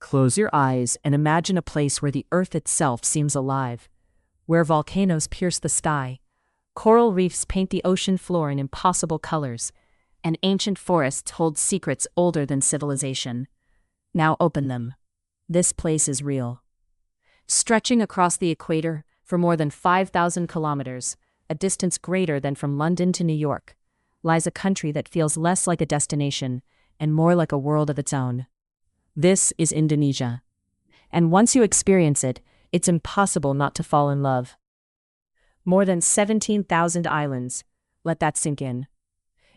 Close your eyes and imagine a place where the earth itself seems alive, where volcanoes pierce the sky, coral reefs paint the ocean floor in impossible colors, and ancient forests hold secrets older than civilization. Now open them. This place is real. Stretching across the equator for more than 5,000 kilometers, a distance greater than from London to New York, lies a country that feels less like a destination and more like a world of its own. This is Indonesia. And once you experience it, it's impossible not to fall in love. More than 17,000 islands. Let that sink in.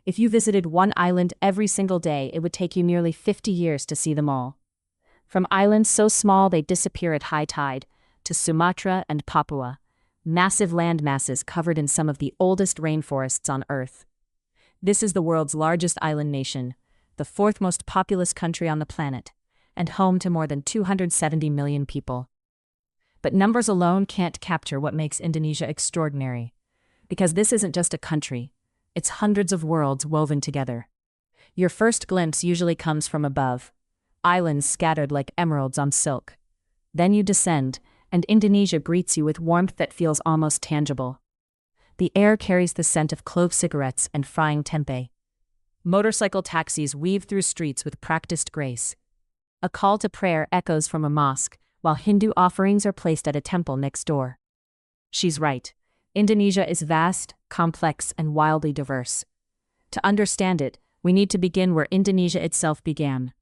If you visited one island every single day, it would take you nearly 50 years to see them all. From islands so small they disappear at high tide, to Sumatra and Papua, massive land masses covered in some of the oldest rainforests on Earth. This is the world's largest island nation, the fourth most populous country on the planet, and home to more than 270 million people. But numbers alone can't capture what makes Indonesia extraordinary. Because this isn't just a country, it's hundreds of worlds woven together. Your first glimpse usually comes from above, islands scattered like emeralds on silk. Then you descend, and Indonesia greets you with warmth that feels almost tangible. The air carries the scent of clove cigarettes and frying tempeh. Motorcycle taxis weave through streets with practiced grace. A call to prayer echoes from a mosque, while Hindu offerings are placed at a temple next door. She's right. Indonesia is vast, complex, and wildly diverse. To understand it, we need to begin where Indonesia itself began.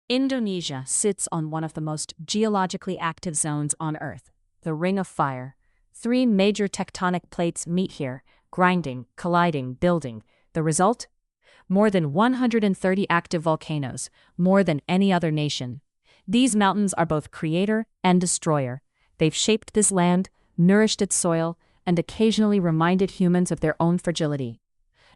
Indonesia sits on one of the most geologically active zones on Earth, the Ring of Fire. 3 major tectonic plates meet here, grinding, colliding, building. The result? More than 130 active volcanoes, more than any other nation. These mountains are both creator and destroyer. They've shaped this land, nourished its soil, and occasionally reminded humans of their own fragility.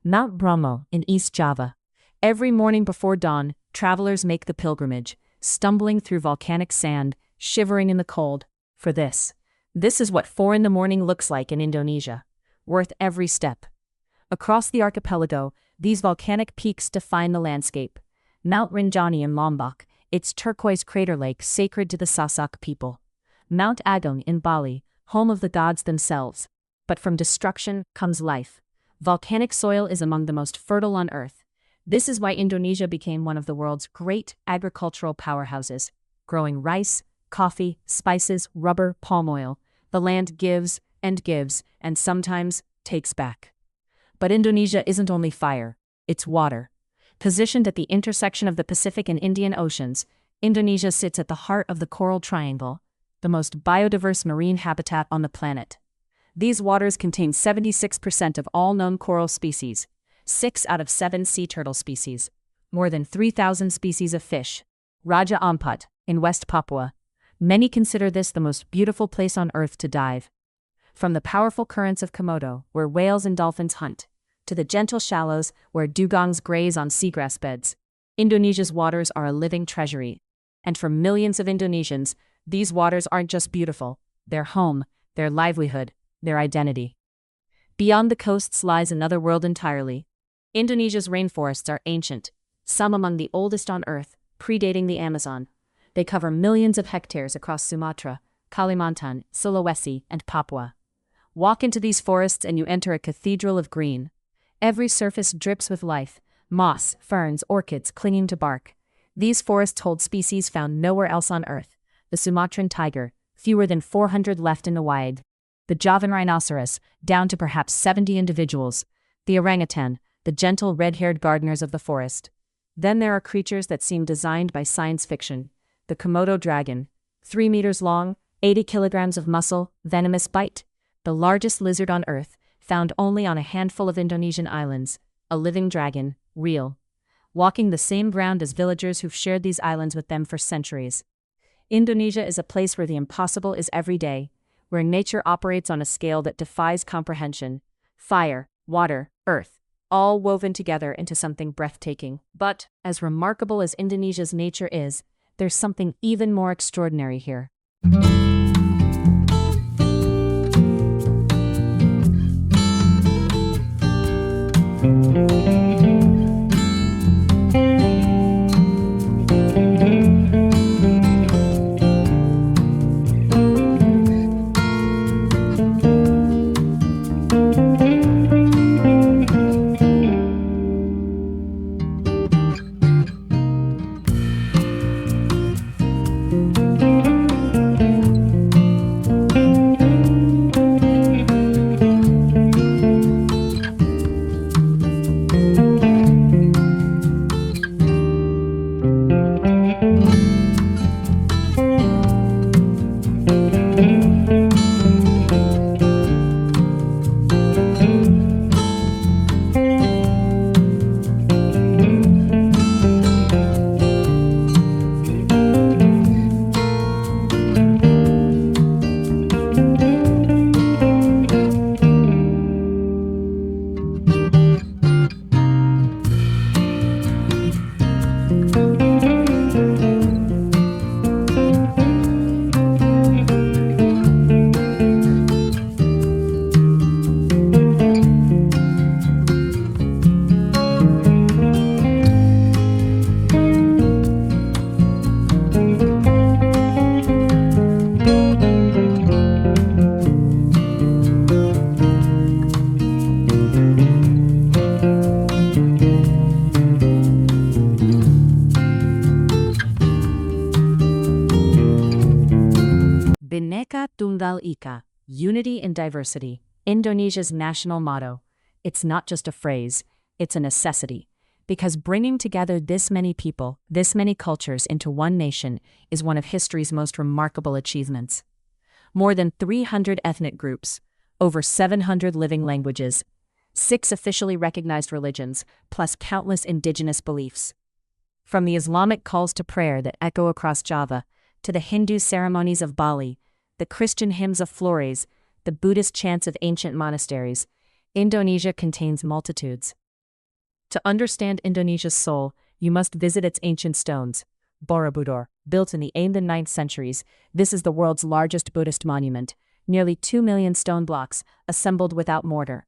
Mount Bromo in East Java. Every morning before dawn, travelers make the pilgrimage, stumbling through volcanic sand, shivering in the cold. For this, This is what 4 in the morning looks like in Indonesia. Worth every step. Across the archipelago, these volcanic peaks define the landscape. Mount Rinjani in Lombok, its turquoise crater lake sacred to the Sasak people. Mount Agung in Bali, home of the gods themselves. But from destruction comes life. Volcanic soil is among the most fertile on Earth. This is why Indonesia became one of the world's great agricultural powerhouses. Growing rice, coffee, spices, rubber, palm oil, the land gives, and sometimes takes back. But Indonesia isn't only fire, it's water. Positioned at the intersection of the Pacific and Indian Oceans, Indonesia sits at the heart of the Coral Triangle, the most biodiverse marine habitat on the planet. These waters contain 76% of all known coral species, 6 out of 7 sea turtle species, more than 3,000 species of fish. Raja Ampat, in West Papua. Many consider this the most beautiful place on Earth to dive. From the powerful currents of Komodo, where whales and dolphins hunt, to the gentle shallows where dugongs graze on seagrass beds, Indonesia's waters are a living treasury. And for millions of Indonesians, these waters aren't just beautiful, they're home, their livelihood, their identity. Beyond the coasts lies another world entirely. Indonesia's rainforests are ancient, some among the oldest on Earth, predating the Amazon. They cover millions of hectares across Sumatra, Kalimantan, Sulawesi, and Papua. Walk into these forests and you enter a cathedral of green. Every surface drips with life, moss, ferns, orchids clinging to bark. These forests hold species found nowhere else on Earth. The Sumatran tiger, fewer than 400 left in the wild. The Javan rhinoceros, down to perhaps 70 individuals. The orangutan, the gentle red-haired gardeners of the forest. Then there are creatures that seem designed by science fiction. The Komodo dragon, 3 meters long, 80 kilograms of muscle, venomous bite. The largest lizard on Earth, found only on a handful of Indonesian islands. A living dragon, real. Walking the same ground as villagers who've shared these islands with them for centuries. Indonesia is a place where the impossible is every day, where nature operates on a scale that defies comprehension. Fire, water, earth, all woven together into something breathtaking. But, as remarkable as Indonesia's nature is, there's something even more extraordinary here. Bhinneka Tunggal Ika, unity in diversity, Indonesia's national motto. It's not just a phrase, it's a necessity. Because bringing together this many people, this many cultures into one nation is one of history's most remarkable achievements. More than 300 ethnic groups, over 700 living languages, 6 officially recognized religions, plus countless indigenous beliefs. From the Islamic calls to prayer that echo across Java, to the Hindu ceremonies of Bali, the Christian hymns of Flores, the Buddhist chants of ancient monasteries, Indonesia contains multitudes. To understand Indonesia's soul, you must visit its ancient stones. Borobudur, built in the 8th and 9th centuries, this is the world's largest Buddhist monument, nearly 2 million stone blocks, assembled without mortar.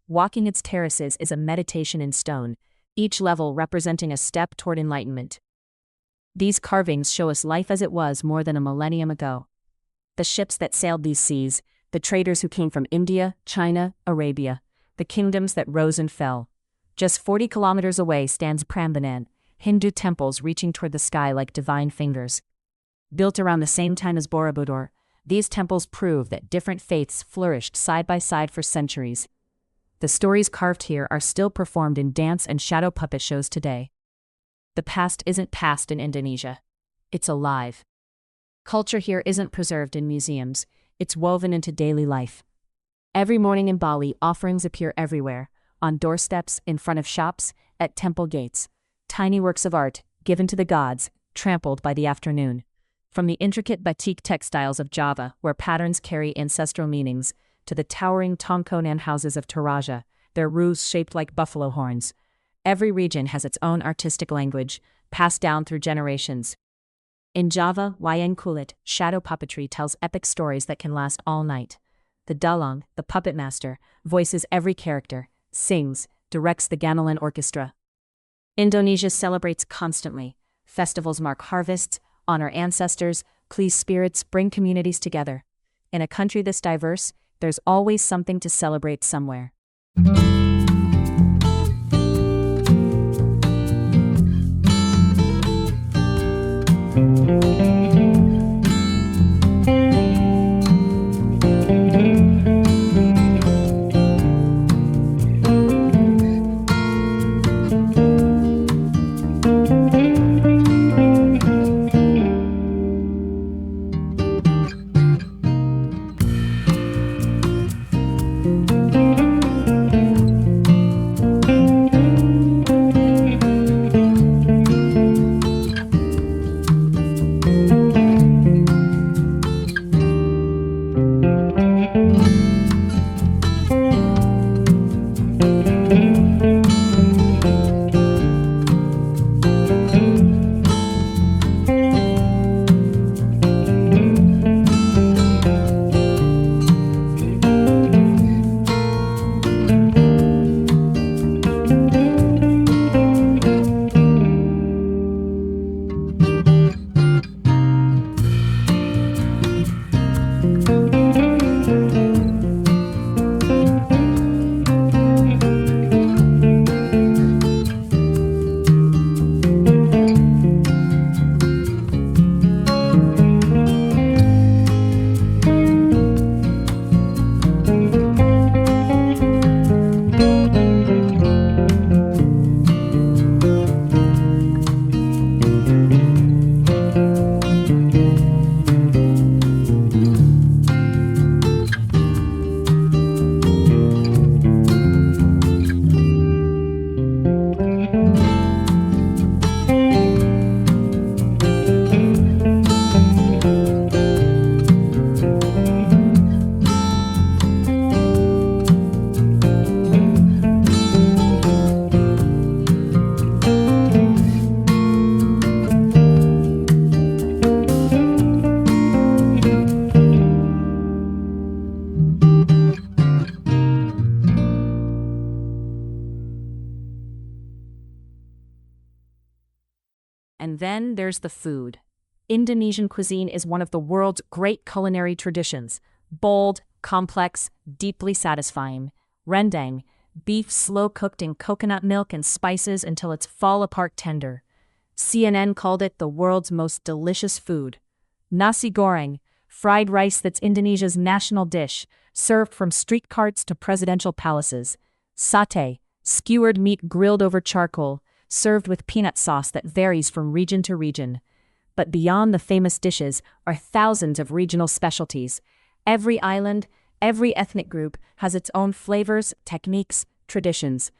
Walking its terraces is a meditation in stone, each level representing a step toward enlightenment. These carvings show us life as it was more than a millennium ago. The ships that sailed these seas, the traders who came from India, China, Arabia, the kingdoms that rose and fell. Just 40 kilometers away stands Prambanan, Hindu temples reaching toward the sky like divine fingers. Built around the same time as Borobudur, these temples prove that different faiths flourished side by side for centuries. The stories carved here are still performed in dance and shadow puppet shows today. The past isn't past in Indonesia. It's alive. Culture here isn't preserved in museums, it's woven into daily life. Every morning in Bali, offerings appear everywhere, on doorsteps, in front of shops, at temple gates. Tiny works of art, given to the gods, trampled by the afternoon. From the intricate batik textiles of Java, where patterns carry ancestral meanings, to the towering tongkonan houses of Toraja, their roofs shaped like buffalo horns. Every region has its own artistic language, passed down through generations. In Java, wayang kulit, shadow puppetry tells epic stories that can last all night. The dalang, the puppet master, voices every character, sings, directs the gamelan orchestra. Indonesia celebrates constantly. Festivals mark harvests, honor ancestors, please spirits, bring communities together. In a country this diverse, there's always something to celebrate somewhere. And then there's the food. Indonesian cuisine is one of the world's great culinary traditions. Bold, complex, deeply satisfying. Rendang, beef slow-cooked in coconut milk and spices until it's fall-apart tender. CNN called it the world's most delicious food. Nasi goreng, fried rice that's Indonesia's national dish, served from street carts to presidential palaces. Satay, skewered meat grilled over charcoal, served with peanut sauce that varies from region to region. But beyond the famous dishes are thousands of regional specialties. Every island, every ethnic group has its own flavors, techniques, traditions.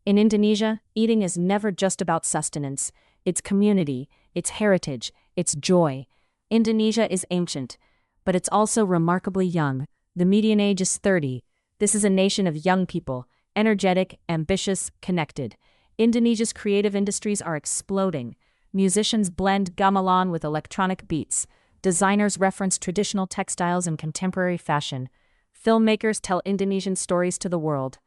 In Indonesia, eating is never just about sustenance. It's community, it's heritage, it's joy. Indonesia is ancient, but it's also remarkably young. The median age is 30. This is a nation of young people, energetic, ambitious, connected. Indonesia's creative industries are exploding. Musicians blend gamelan with electronic beats. Designers reference traditional textiles and contemporary fashion. Filmmakers tell Indonesian stories to the world.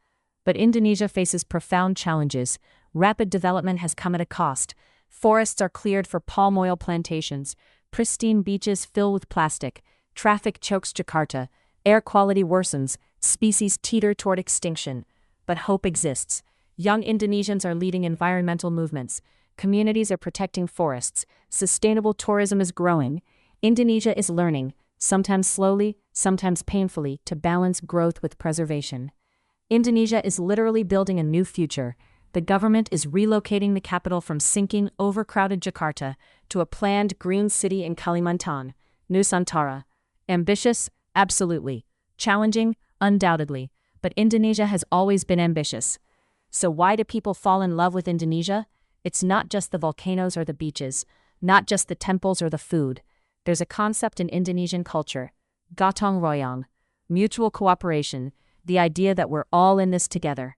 But Indonesia faces profound challenges. Rapid development has come at a cost. Forests are cleared for palm oil plantations. Pristine beaches fill with plastic. Traffic chokes Jakarta. Air quality worsens. Species teeter toward extinction. But hope exists. Young Indonesians are leading environmental movements. Communities are protecting forests. Sustainable tourism is growing. Indonesia is learning, sometimes slowly, sometimes painfully, to balance growth with preservation. Indonesia is literally building a new future. The government is relocating the capital from sinking, overcrowded Jakarta to a planned green city in Kalimantan, Nusantara. Ambitious? Absolutely. Challenging? Undoubtedly. But Indonesia has always been ambitious. So why do people fall in love with Indonesia? It's not just the volcanoes or the beaches, not just the temples or the food. There's a concept in Indonesian culture, gotong royong, mutual cooperation, the idea that we're all in this together.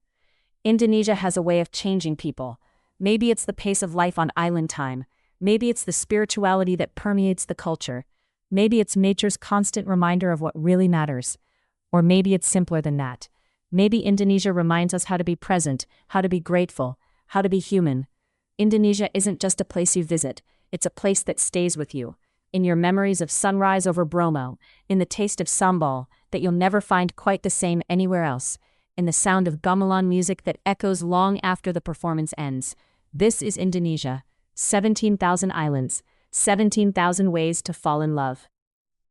Indonesia has a way of changing people. Maybe it's the pace of life on island time. Maybe it's the spirituality that permeates the culture. Maybe it's nature's constant reminder of what really matters. Or maybe it's simpler than that. Maybe Indonesia reminds us how to be present, how to be grateful, how to be human. Indonesia isn't just a place you visit, it's a place that stays with you. In your memories of sunrise over Bromo, in the taste of sambal that you'll never find quite the same anywhere else, in the sound of gamelan music that echoes long after the performance ends. This is Indonesia. 17,000 islands, 17,000 ways to fall in love.